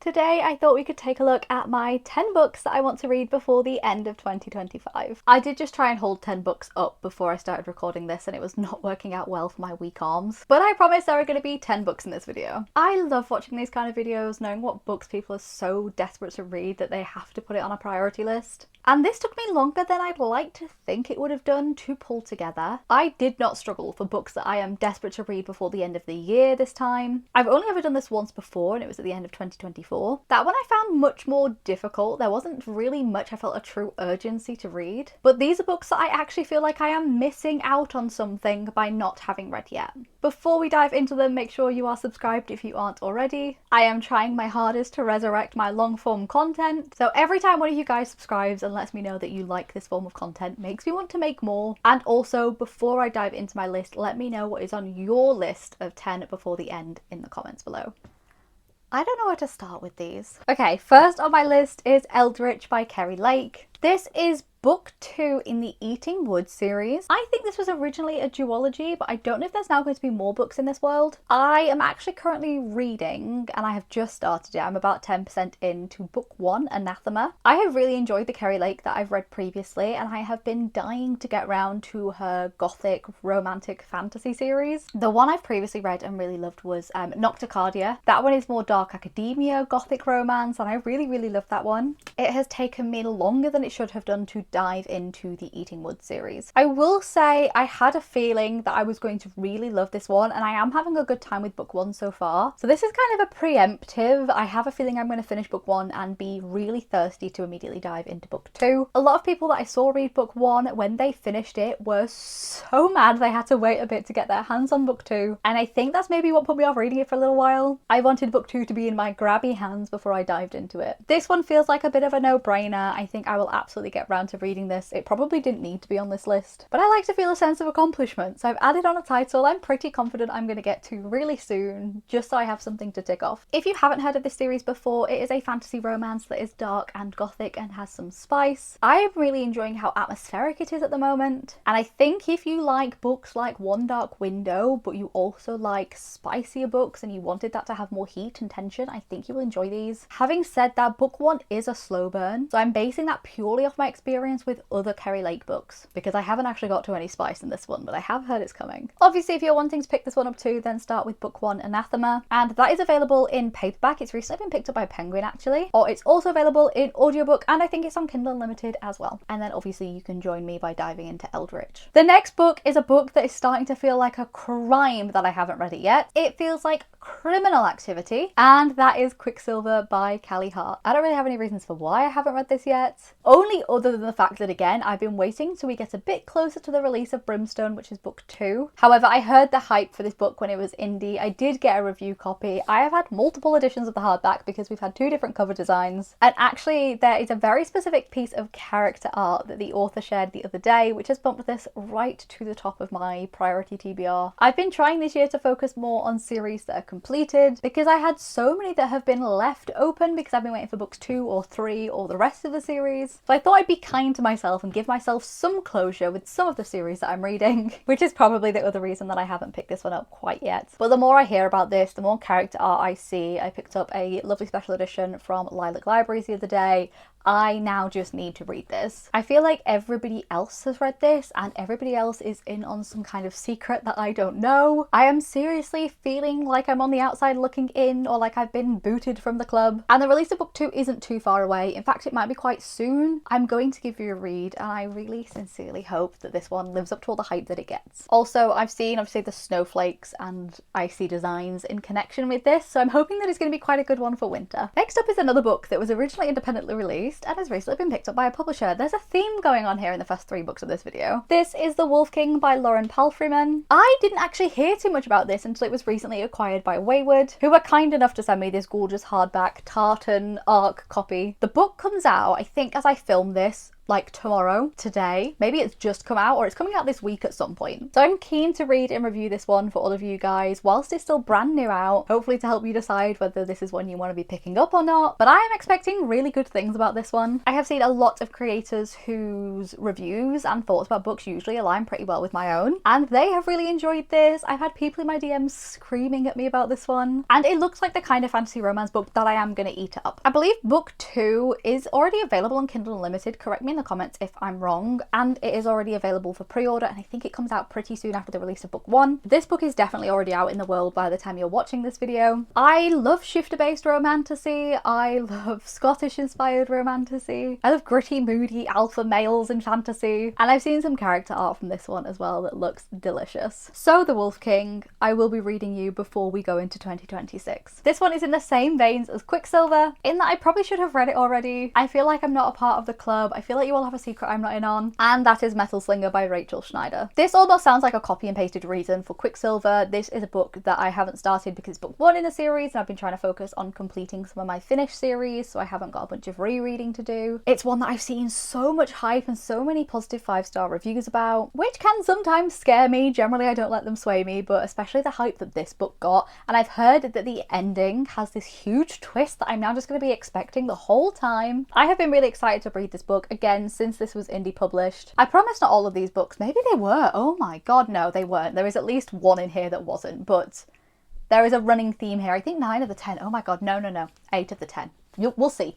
Today I thought we could take a look at my 10 books that I want to read before the end of 2025. I did just try and hold 10 books up before I started recording this and it was not working out well for my weak arms, but I promise there are going to be 10 books in this video. I love watching these kind of videos, knowing what books people are so desperate to read that they have to put it on a priority list. And this took me longer than I'd like to think it would have done to pull together. I did not struggle for books that I am desperate to read before the end of the year this time. I've only ever done this once before and it was at the end of 2024. That one I found much more difficult. There wasn't really much I felt a true urgency to read. But these are books that I actually feel like I am missing out on something by not having read yet. Before we dive into them, make sure you are subscribed if you aren't already. I am trying my hardest to resurrect my long form content. So every time one of you guys subscribes and lets me know that you like this form of content, makes me want to make more. And also, before I dive into my list, let me know what is on your list of 10 before the end in the comments below. I don't know where to start with these. Okay, first on my list is Eldritch by Kerry Lake. This is book 2 in the Eating Woods series. I think this was originally a duology, but I don't know if there's now going to be more books in this world. I am actually currently reading, and I have just started it. I'm about 10% into book 1, Anathema. I have really enjoyed the Kerry Lake that I've read previously, and I have been dying to get around to her gothic romantic fantasy series. The one I've previously read and really loved was Nocticardia. That one is more dark academia gothic romance, and I really loved that one. It has taken me longer than it should have done to dive into the Eating Woods series. I will say I had a feeling that I was going to really love this one, and I am having a good time with book 1 so far. So this is kind of a preemptive. I have a feeling I'm going to finish book 1 and be really thirsty to immediately dive into book 2. A lot of people that I saw read book 1 when they finished it were so mad they had to wait a bit to get their hands on book 2, and I think that's maybe what put me off reading it for a little while. I wanted book 2 to be in my grabby hands before I dived into it. This one feels like a bit of a no-brainer. I think I will absolutely get round to reading this. It probably didn't need to be on this list, but I like to feel a sense of accomplishment, so I've added on a title I'm pretty confident I'm going to get to really soon, just so I have something to tick off. If you haven't heard of this series before, it is a fantasy romance that is dark and gothic and has some spice. I am really enjoying how atmospheric it is at the moment, and I think if you like books like One Dark Window, but you also like spicier books and you wanted that to have more heat and tension, I think you will enjoy these. Having said that, book 1 is a slow burn, so I'm basing that purely off my experience with other Kerry Lake books, because I haven't actually got to any spice in this one, but I have heard it's coming. Obviously, if you're wanting to pick this one up too, then start with book 1, Anathema, and that is available in paperback. It's recently been picked up by Penguin actually, or it's also available in audiobook, and I think it's on Kindle Unlimited as well. And then obviously you can join me by diving into Eldritch. The next book is a book that is starting to feel like a crime that I haven't read it yet. It feels like criminal activity, and that is Quicksilver by Callie Hart. I don't really have any reasons for why I haven't read this yet, only other than the fact that again I've been waiting till we get a bit closer to the release of Brimstone, which is book 2. However, I heard the hype for this book when it was indie. I did get a review copy. I have had multiple editions of the hardback because we've had 2 different cover designs, and actually there is a very specific piece of character art that the author shared the other day which has bumped this right to the top of my priority TBR. I've been trying this year to focus more on series that are completed because I had so many that have been left open because I've been waiting for books 2 or 3 or the rest of the series. So I thought I'd be kind to myself and give myself some closure with some of the series that I'm reading, which is probably the other reason that I haven't picked this one up quite yet. But the more I hear about this, the more character art I see. I picked up a lovely special edition from Lilac Libraries the other day. I now just need to read this. I feel like everybody else has read this and everybody else is in on some kind of secret that I don't know. I am seriously feeling like I'm on the outside looking in, or like I've been booted from the club. And the release of book 2 isn't too far away. In fact, it might be quite soon. I'm going to give you a read, and I really sincerely hope that this one lives up to all the hype that it gets. Also, I've seen obviously the snowflakes and icy designs in connection with this, so I'm hoping that it's going to be quite a good one for winter. Next up is another book that was originally independently released and has recently been picked up by a publisher. There's a theme going on here in the first 3 books of this video. This is The Wolf King by Lauren Palfreyman. I didn't actually hear too much about this until it was recently acquired by Wayward, who were kind enough to send me this gorgeous hardback tartan arc copy. The book comes out, I think, as I film this, like tomorrow, today. Maybe it's just come out or it's coming out this week at some point. So I'm keen to read and review this one for all of you guys whilst it's still brand new out, hopefully to help you decide whether this is one you want to be picking up or not. But I am expecting really good things about this one. I have seen a lot of creators whose reviews and thoughts about books usually align pretty well with my own, and they have really enjoyed this. I've had people in my DMs screaming at me about this one, and it looks like the kind of fantasy romance book that I am going to eat up. I believe book 2 is already available on Kindle Unlimited, correct me in the comments if I'm wrong, and it is already available for pre-order, and I think it comes out pretty soon after the release of book 1. This book is definitely already out in the world by the time you're watching this video. I love shifter-based romantasy, I love Scottish-inspired romantasy, I love gritty, moody alpha males in fantasy, and I've seen some character art from this one as well that looks delicious. So The Wolf King, I will be reading you before we go into 2026. This one is in the same veins as Quicksilver, in that I probably should have read it already. I feel like I'm not a part of the club, I feel like you all have a secret I'm not in on, and that is Metal Slinger by Rachel Schneider. This almost sounds like a copy and pasted reason for Quicksilver. This is a book that I haven't started because it's book 1 in a series and I've been trying to focus on completing some of my finished series, so I haven't got a bunch of rereading to do. It's one that I've seen so much hype and so many positive 5-star reviews about, which can sometimes scare me. Generally I don't let them sway me, but especially the hype that this book got. And I've heard that the ending has this huge twist that I'm now just going to be expecting the whole time. I have been really excited to read this book again since this was indie published. I promise not all of these books, maybe they were, oh my god, no they weren't. There is at least one in here that wasn't, but there is a running theme here. I think 9 of the 10, oh my god, no, 8 of the 10. We'll see.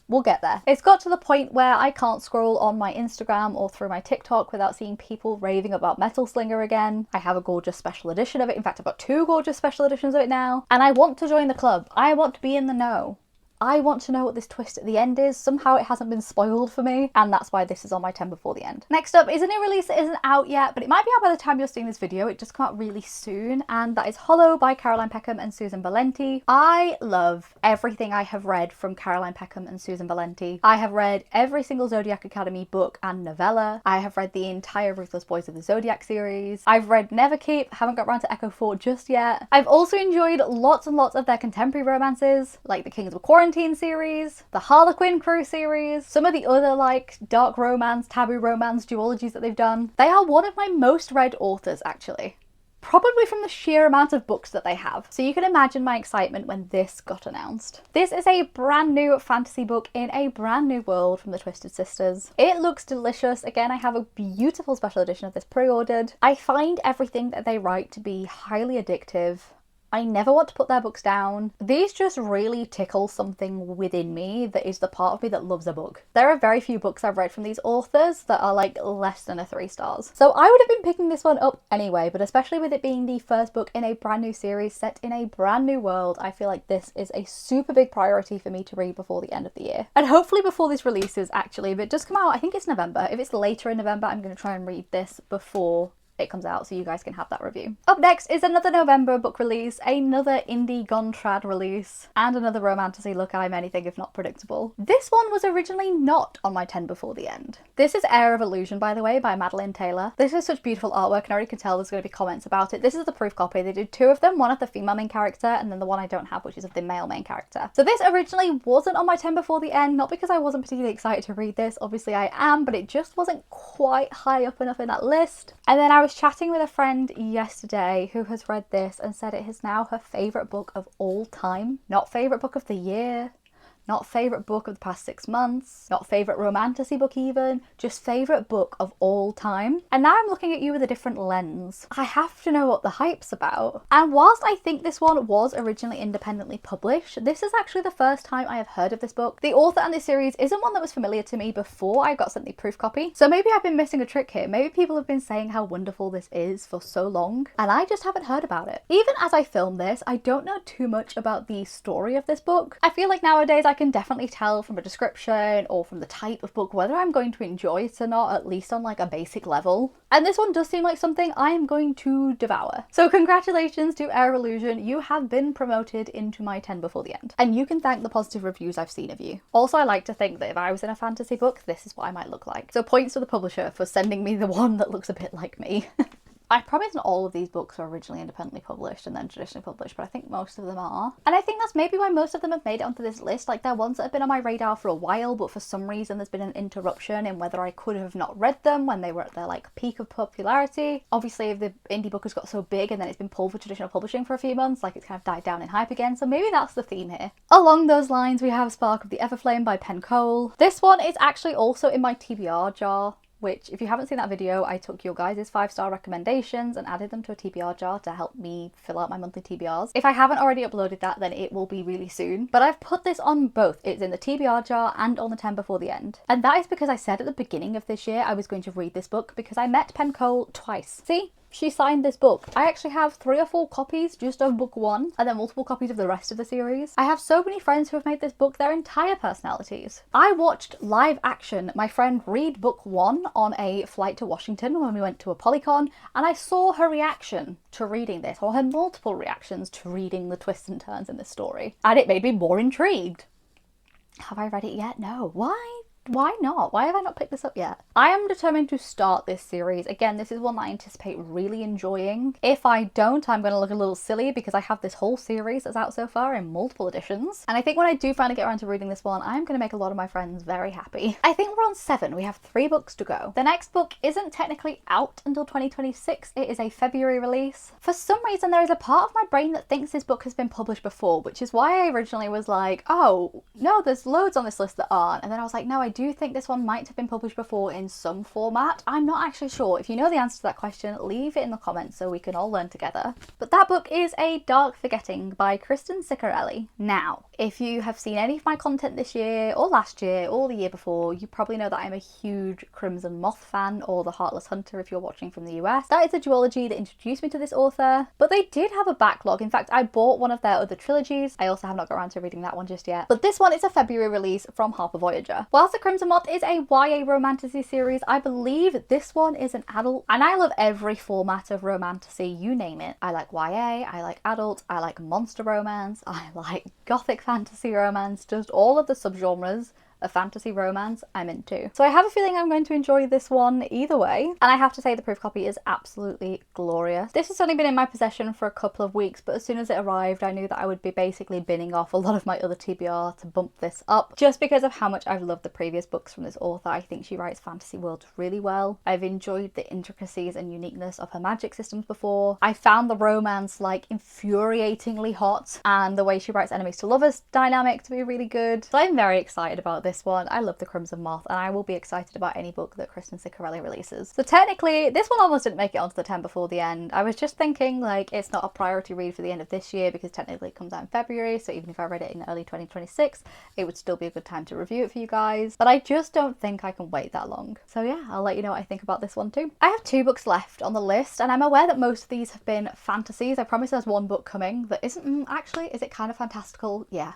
We'll get there. It's got to the point where I can't scroll on my Instagram or through my TikTok without seeing people raving about Metal Slinger again. I have a gorgeous special edition of it. In fact, I've got 2 gorgeous special editions of it now. And I want to join the club. I want to be in the know. I want to know what this twist at the end is. Somehow it hasn't been spoiled for me, and that's why this is on my 10 before the end. Next up is a new release that isn't out yet, but it might be out by the time you're seeing this video. It just come out really soon, and that is Hollow by Caroline Peckham and Susan Valenti. I love everything I have read from Caroline Peckham and Susan Valenti. I have read every single Zodiac Academy book and novella. I have read the entire Ruthless Boys of the Zodiac series. I've read Neverkeep, haven't got around to Echo 4 just yet. I've also enjoyed lots and lots of their contemporary romances, like the Kings of Quarantine series, the Harlequin Crew series, some of the other like dark romance, taboo romance duologies that they've done. They are one of my most read authors actually. Probably from the sheer amount of books that they have. So you can imagine my excitement when this got announced. This is a brand new fantasy book in a brand new world from the Twisted Sisters. It looks delicious. Again, I have a beautiful special edition of this pre-ordered. I find everything that they write to be highly addictive. I never want to put their books down. These just really tickle something within me that is the part of me that loves a book. There are very few books I've read from these authors that are like less than a 3 stars. So I would have been picking this one up anyway, but especially with it being the first book in a brand new series set in a brand new world, I feel like this is a super big priority for me to read before the end of the year. And hopefully before this releases actually, if it does come out, I think it's November. If it's later in November, I'm going to try and read this before it comes out so you guys can have that review. Up next is another November book release, another indie gone trad release, and another romantasy look I'm anything if not predictable. This one was originally not on my 10 before the end. This is Air of Illusion, by the way, by Madeline Taylor. This is such beautiful artwork and I already can tell there's going to be comments about it. This is the proof copy. They did 2 of them, one of the female main character and then the one I don't have, which is of the male main character. So this originally wasn't on my 10 before the end, not because I wasn't particularly excited to read this, obviously I am, but it just wasn't quite high up enough in that list. And then I was chatting with a friend yesterday who has read this and said it is now her favourite book of all time. Not favourite book of the year, not favourite book of the past 6 months, not favourite romantasy book even, just favourite book of all time. And now I'm looking at you with a different lens. I have to know what the hype's about. And whilst I think this one was originally independently published, this is actually the first time I have heard of this book. The author and this series isn't one that was familiar to me before I got sent the proof copy. So maybe I've been missing a trick here. Maybe people have been saying how wonderful this is for so long and I just haven't heard about it. Even as I film this, I don't know too much about the story of this book. I feel like nowadays I can definitely tell from a description or from the type of book whether I'm going to enjoy it or not, at least on like a basic level. And this one does seem like something I am going to devour. So congratulations to Air Illusion, you have been promoted into my 10 before the end. And you can thank the positive reviews I've seen of you. Also, I like to think that if I was in a fantasy book, this is what I might look like. So points to the publisher for sending me the one that looks a bit like me. I promise not all of these books were originally independently published and then traditionally published, but I think most of them are. And I think that's maybe why most of them have made it onto this list. Like, they're ones that have been on my radar for a while, but for some reason there's been an interruption in whether I could have not read them when they were at their like peak of popularity. Obviously, if the indie book has got so big and then it's been pulled for traditional publishing for a few months, like it's kind of died down in hype again, so maybe that's the theme here. Along those lines, we have Spark of the Everflame by Penn Cole. This one is actually also in my TBR jar, which, if you haven't seen that video, I took your guys' 5-star recommendations and added them to a TBR jar to help me fill out my monthly TBRs. If I haven't already uploaded that, then it will be really soon. But I've put this on both. It's in the TBR jar and on the 10 before the end. And that is because I said at the beginning of this year I was going to read this book because I met Penn Cole twice. See? She signed this book. I actually have 3 or 4 copies just of book 1 and then multiple copies of the rest of the series. I have so many friends who have made this book their entire personalities. I watched live action my friend read book 1 on a flight to Washington when we went to a Polycon, and I saw her reaction to reading this, or her multiple reactions to reading the twists and turns in this story, and it made me more intrigued. Have I read it yet? No. Why? Why not? Why have I not picked this up yet? I am determined to start this series. Again, this is one that I anticipate really enjoying. If I don't, I'm going to look a little silly because I have this whole series that's out so far in multiple editions. And I think when I do finally get around to reading this one, I'm going to make a lot of my friends very happy. I think we're on 7. We have 3 books to go. The next book isn't technically out until 2026. It is a February release. For some reason, there is a part of my brain that thinks this book has been published before, which is why I originally was like, oh, no, there's loads on this list that aren't. And then I was like, no, I do think this one might have been published before in some format. I'm not actually sure. If you know the answer to that question, leave it in the comments so we can all learn together. But that book is A Dark Forgetting by Kristen Ciccarelli. Now, if you have seen any of my content this year or last year or the year before, you probably know that I'm a huge Crimson Moth fan, or The Heartless Hunter if you're watching from the US. That is a duology that introduced me to this author, but they did have a backlog. In fact, I bought one of their other trilogies. I also have not got around to reading that one just yet. But this one is a February release from Harper Voyager. Whilst the Crimson Moth is a YA romantasy series, I believe this one is an adult, and I love every format of romantasy, you name it. I like YA, I like adult, I like monster romance, I like gothic fantasy romance, just all of the subgenres of fantasy romance I'm into. So I have a feeling I'm going to enjoy this one either way, and I have to say the proof copy is absolutely glorious. This has only been in my possession for a couple of weeks, but as soon as it arrived I knew that I would be basically binning off a lot of my other TBR to bump this up, just because of how much I've loved the previous books from this author. I think she writes fantasy worlds really well. I've enjoyed the intricacies and uniqueness of her magic systems before. I found the romance like infuriatingly hot, and the way she writes enemies to lovers dynamic to be really good. So I'm very excited about this one. I love the Crimson Moth, and I will be excited about any book that Kristen Ciccarelli releases. So technically this one almost didn't make it onto the 10 before the end. I was just thinking like it's not a priority read for the end of this year because technically it comes out in February, so even if I read it in early 2026 it would still be a good time to review it for you guys, but I just don't think I can wait that long. So yeah, I'll let you know what I think about this one too. I have 2 books left on the list, and I'm aware that most of these have been fantasies. I promise there's one book coming that isn't. Actually, is it kind of fantastical? Yeah.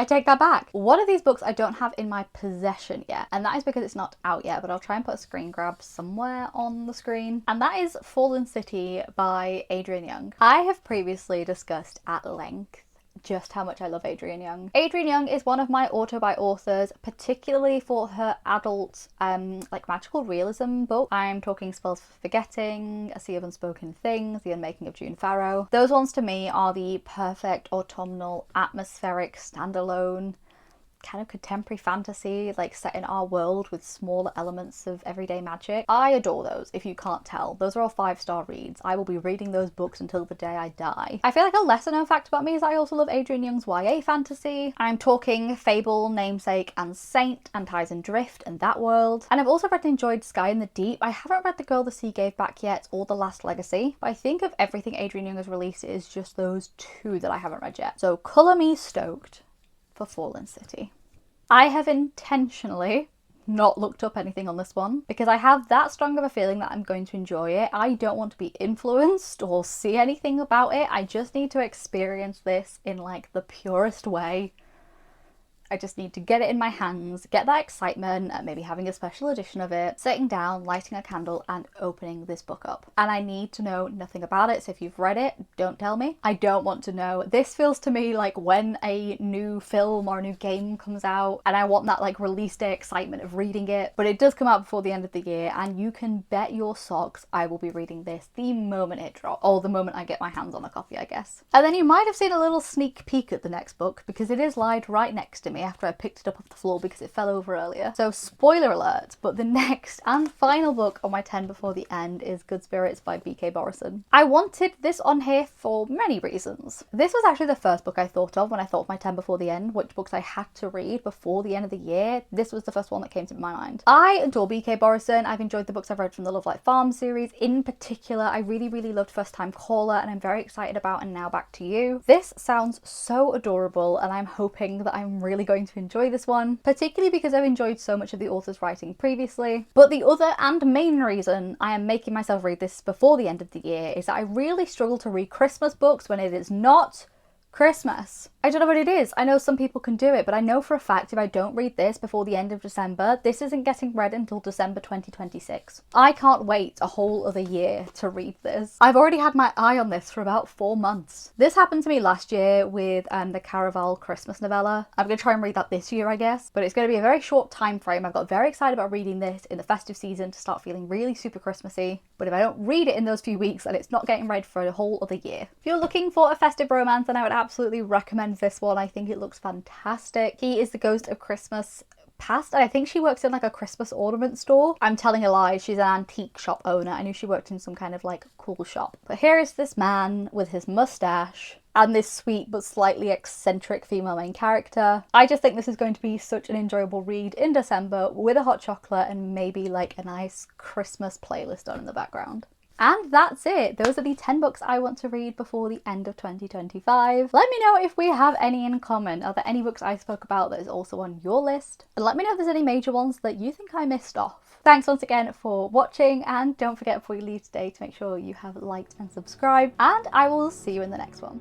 I take that back. One of these books I don't have in my possession yet, and that is because it's not out yet, but I'll try and put a screen grab somewhere on the screen. And that is Fallen City by Adrienne Young. I have previously discussed at length just how much I love Adrienne Young. Adrienne Young is one of my auto-buy authors, particularly for her adult like magical realism book. I'm talking Spells for Forgetting, A Sea of Unspoken Things, The Unmaking of June Farrow. Those ones to me are the perfect autumnal atmospheric standalone kind of contemporary fantasy, like set in our world with smaller elements of everyday magic. I adore those, if you can't tell. Those are all 5-star reads. I will be reading those books until the day I die. I feel like a lesser known fact about me is I also love Adrienne Young's YA fantasy. I'm talking Fable, Namesake and Saint, and Ties and Drift and that world. And I've also read and enjoyed Sky in the Deep. I haven't read The Girl the Sea Gave Back yet or The Last Legacy, but I think of everything Adrienne Young has released, it is just those 2 that I haven't read yet. So colour me stoked for Fallen City. I have intentionally not looked up anything on this one because I have that strong of a feeling that I'm going to enjoy it. I don't want to be influenced or see anything about it. I just need to experience this in like the purest way. I just need to get it in my hands, get that excitement at maybe having a special edition of it, sitting down, lighting a candle and opening this book up. And I need to know nothing about it, so if you've read it, don't tell me. I don't want to know. This feels to me like when a new film or a new game comes out and I want that like release day excitement of reading it. But it does come out before the end of the year and you can bet your socks I will be reading this the moment it drops, or the moment I get my hands on a copy, I guess. And then you might have seen a little sneak peek at the next book because it is lied right next to me after I picked it up off the floor because it fell over earlier. So spoiler alert, but the next and final book on my 10 before the end is Good Spirits by B.K. Borison. I wanted this on here for many reasons. This was actually the first book I thought of when I thought of my 10 before the end, which books I had to read before the end of the year. This was the first one that came to my mind. I adore B.K. Borison. I've enjoyed the books I've read from the Love Like Farm series. In particular, I really loved First Time Caller, and I'm very excited about And Now Back to You. This sounds so adorable and I'm hoping that I'm really going to enjoy this one, particularly because I've enjoyed so much of the author's writing previously. But the other and main reason I am making myself read this before the end of the year is that I really struggle to read Christmas books when it is not Christmas. I don't know what it is. I know some people can do it, but I know for a fact if I don't read this before the end of December, this isn't getting read until December 2026. I can't wait a whole other year to read this. I've already had my eye on this for about 4 months. This happened to me last year with the Caraval Christmas novella. I'm going to try and read that this year, I guess, but it's going to be a very short time frame. I've got very excited about reading this in the festive season to start feeling really super Christmassy, but if I don't read it in those few weeks, then it's not getting read for a whole other year. If you're looking for a festive romance, then I would absolutely recommend this one. I think it looks fantastic. He is the ghost of Christmas past, and I think she works in like a Christmas ornament store. I'm telling a lie, she's an antique shop owner. I knew she worked in some kind of like cool shop. But here is this man with his mustache and this sweet but slightly eccentric female main character. I just think this is going to be such an enjoyable read in December with a hot chocolate and maybe like a nice Christmas playlist on in the background. And that's it. Those are the 10 books I want to read before the end of 2025. Let me know if we have any in common. Are there any books I spoke about that is also on your list? And let me know if there's any major ones that you think I missed off. Thanks once again for watching, and don't forget before you leave today to make sure you have liked and subscribed, and I will see you in the next one.